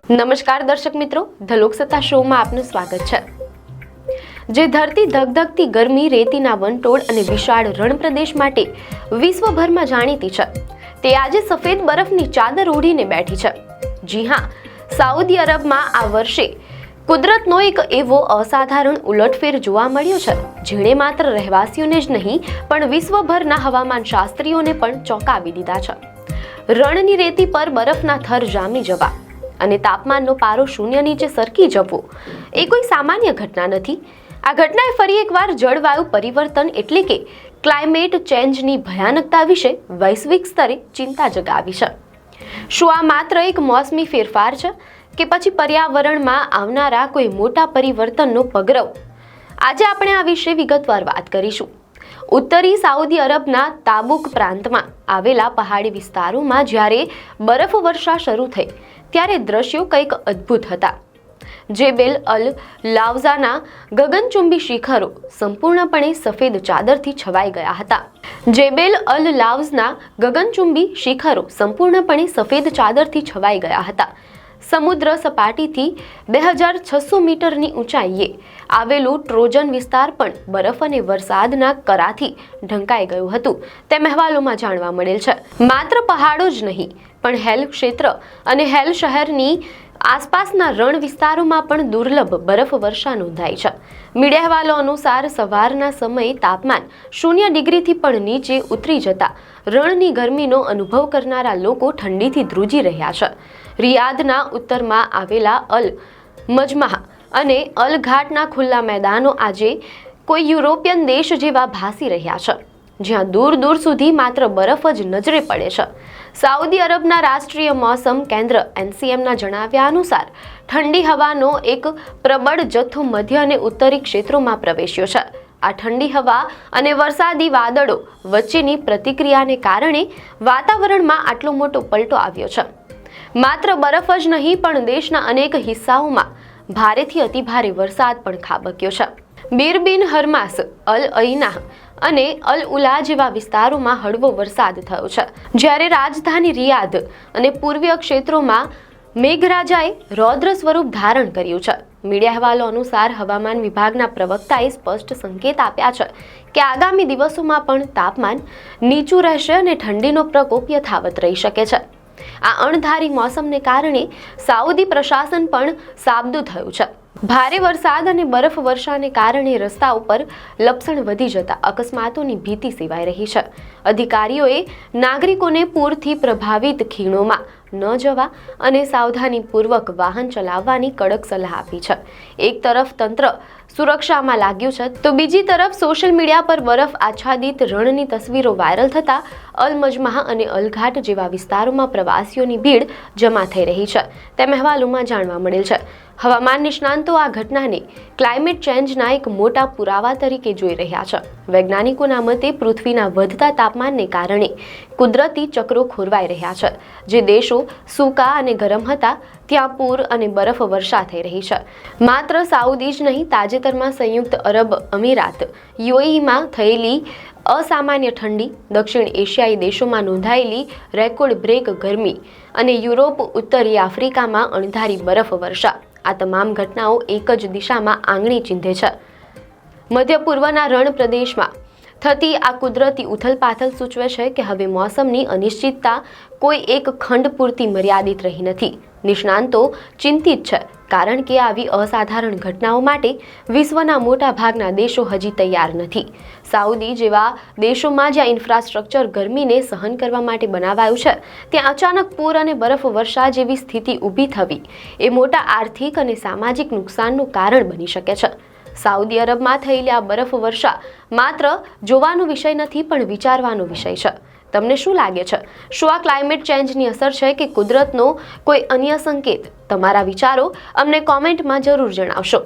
નમસ્કાર દર્શક મિત્રો, ધ લોકસત્તા શોમાં આપનું સ્વાગત છે। જે ધરતી ધગધગતી ગરમી, રેતીના વંટોળ અને વિશાળ રણ પ્રદેશ માટે વિશ્વભરમાં જાણીતી છે, તે આજે સફેદ બરફની ચાદર ઓઢીને બેઠી છે। જી હા, સાઉદી અરબમાં આ વર્ષે કુદરતનો એક એવો અસાધારણ ઉલટફેર જોવા મળ્યો છે, જેણે માત્ર રહેવાસીઓને જ નહીં પણ વિશ્વભરના હવામાન શાસ્ત્રીઓને પણ ચોંકાવી દીધા છે। રણની રેતી પર બરફના થર જામી જવા અને તાપમાનનો પારો શૂન્ય નીચે સરકી જવો એ કોઈ સામાન્ય ઘટના નથી। આ ઘટનાએ ફરી એકવાર જળવાયુ પરિવર્તન એટલે કે ક્લાઇમેટ ચેન્જની ભયાનકતા વિશે વૈશ્વિક સ્તરે ચિંતા જગાવી છે। શું આ માત્ર એક મોસમી ફેરફાર છે કે પછી પર્યાવરણમાં આવનારા કોઈ મોટા પરિવર્તનનો પગરવ? આજે આપણે આ વિશે વિગતવાર વાત કરીશું। ઉત્તરી સાઉદી અરબના તાબુક પ્રાંતમાં આવેલા પહાડી વિસ્તારોમાં જ્યારે બરફ વર્ષા શરૂ થઈ ત્યારે દ્રશ્યો કંઈક અદ્ભુત હતા। જેબેલ અલ લાવઝાના ગગનચુંબી શિખરો સંપૂર્ણપણે સફેદ ચાદરથી છવાઈ ગયા હતા। જેબેલ અલ લાવઝના ગગનચુંબી શિખરો સંપૂર્ણપણે સફેદ ચાદરથી છવાઈ ગયા હતા। સમુદ્ર સપાટીથી 2600 મીટરની ઊંચાઈએ આવેલું ટ્રોજન વિસ્તાર પણ બરફ અને વરસાદના કરાથી ઢંકાઈ ગયું હતું તેમ અહેવાલોમાં જાણવા મળેલ છે। માત્ર પહાડો જ નહીં પણ હેલ ક્ષેત્ર અને હેલ શહેરની આસપાસના રણ વિસ્તારોમાં પણ દુર્લભ બરફ વર્ષા નોંધાઈ છે। મીડિયા અહેવાલો અનુસાર સવારના સમયે તાપમાન 0 ડિગ્રીથી પણ નીચે ઉતરી જતા રણની ગરમીનો અનુભવ કરનારા લોકો ઠંડીથી ધ્રુજી રહ્યા છે। રિયાદના ઉત્તરમાં આવેલા અલ મજમાહ અને અલ ઘાટના ખુલ્લા મેદાનો આજે કોઈ યુરોપિયન દેશ જેવા ભાસી રહ્યા છે, જ્યાં દૂર દૂર સુધી માત્ર બરફ જ નજરે પડે છે। સાઉદી અરબના રાષ્ટ્રીય મોસમ કેન્દ્ર NCMના જણાવ્યા અનુસાર ઠંડી હવાનો એક પ્રબળ જથ્થો મધ્ય અને ઉત્તરી ક્ષેત્રોમાં પ્રવેશ્યો છે। આ ઠંડી હવા અને વરસાદી વાદળો વચ્ચેની પ્રતિક્રિયાને કારણે વાતાવરણમાં આટલો મોટો પલટો આવ્યો છે। માત્ર બરફ જ નહીં પણ દેશના અનેક હિસ્સાઓમાં ભારેથી અતિભારે વરસાદ પણ ખાબક્યો છે। બિરબિન હરમાસ, અલ અઈના અને અલ ઉલા જેવા વિસ્તારોમાં હળવો વરસાદ થયો છે, જ્યારે રાજધાની રિયાદ અને પૂર્વીય ક્ષેત્રોમાં મેઘરાજાએ રૌદ્ર સ્વરૂપ ધારણ કર્યું છે। મીડિયા અહેવાલો અનુસાર હવામાન વિભાગના પ્રવક્તાએ સ્પષ્ટ સંકેત આપ્યા છે કે આગામી દિવસોમાં પણ તાપમાન નીચું રહેશે અને ઠંડીનો પ્રકોપ યથાવત રહી શકે છે। આ અણધારી મોસમને કારણે સાઉદી પ્રશાસન પણ સાબદું થયું છે। ભારે વરસાદ અને બરફ વર્ષાને કારણે રસ્તાઓ પર લપસણ વધી જતા અકસ્માતોની ભીતિ સેવાઈ રહી છે। અધિકારીઓએ નાગરિકોને પૂરથી પ્રભાવિત ખીણોમાં ન જવા અને સાવધાનીપૂર્વક વાહન ચલાવવાની કડક સલાહ આપી છે। એક તરફ તંત્ર સુરક્ષામાં લાગ્યું છે તો બીજી તરફ સોશિયલ મીડિયા પર બરફ આચ્છાદિત રણની તસવીરો વાયરલ થતા અલ મજમાહ અને અલ ઘાટ જેવા વિસ્તારોમાં પ્રવાસીઓની ભીડ જમા થઈ રહી છે તેમ અહેવાલોમાં જાણવા મળેલ છે। હવામાન નિષ્ણાંતો આ ઘટનાને ક્લાઇમેટ ચેન્જના એક મોટા પુરાવા તરીકે જોઈ રહ્યા છે। વૈજ્ઞાનિકોના મતે પૃથ્વીના વધતા તાપમાનને કારણે કુદરતી ચક્રો ખોરવાઈ રહ્યા છે। જે દેશો સૂકા અને ગરમ હતા ત્યાં પૂર અને બરફ વર્ષા થઈ રહી છે। માત્ર સાઉદી જ નહીં, તાજેતરમાં સંયુક્ત અરબ અમીરાત UAEમાં થયેલી અસામાન્ય ઠંડી, દક્ષિણ એશિયાઈ દેશોમાં નોંધાયેલી રેકોર્ડ બ્રેક ગરમી અને યુરોપ, ઉત્તરી આફ્રિકામાં અણધારી બરફ વર્ષા, આ તમામ ઘટનાઓ એક જ દિશામાં આંગળી ચીંધે છે। મધ્ય પૂર્વના રણ પ્રદેશમાં થતી આ કુદરતી ઉથલપાથલ સૂચવે છે કે હવે મોસમની અનિશ્ચિતતા કોઈ એક ખંડ પૂરતી મર્યાદિત રહી નથી। નિષ્ણાંતો ચિંતિત છે કારણ કે આવી અસાધારણ ઘટનાઓ માટે વિશ્વના મોટા ભાગના દેશો હજી તૈયાર નથી। સાઉદી જેવા દેશોમાં જ્યાં ઇન્ફ્રાસ્ટ્રક્ચર ગરમીને સહન કરવા માટે બનાવાયું છે, ત્યાં અચાનક પૂર અને બરફ વર્ષા જેવી સ્થિતિ ઊભી થવી એ મોટા આર્થિક અને સામાજિક નુકસાનનું કારણ બની શકે છે। સાઉદી અરબમાં થયેલી આ બરફ વર્ષા માત્ર જોવાનો વિષય નથી પણ વિચારવાનો વિષય છે। તમને શું લાગે છે? શું આ ક્લાઇમેટ ચેન્જની અસર છે કે કુદરતનો કોઈ અન્ય સંકેત? તમારા વિચારો અમને કોમેન્ટમાં જરૂર જણાવશો।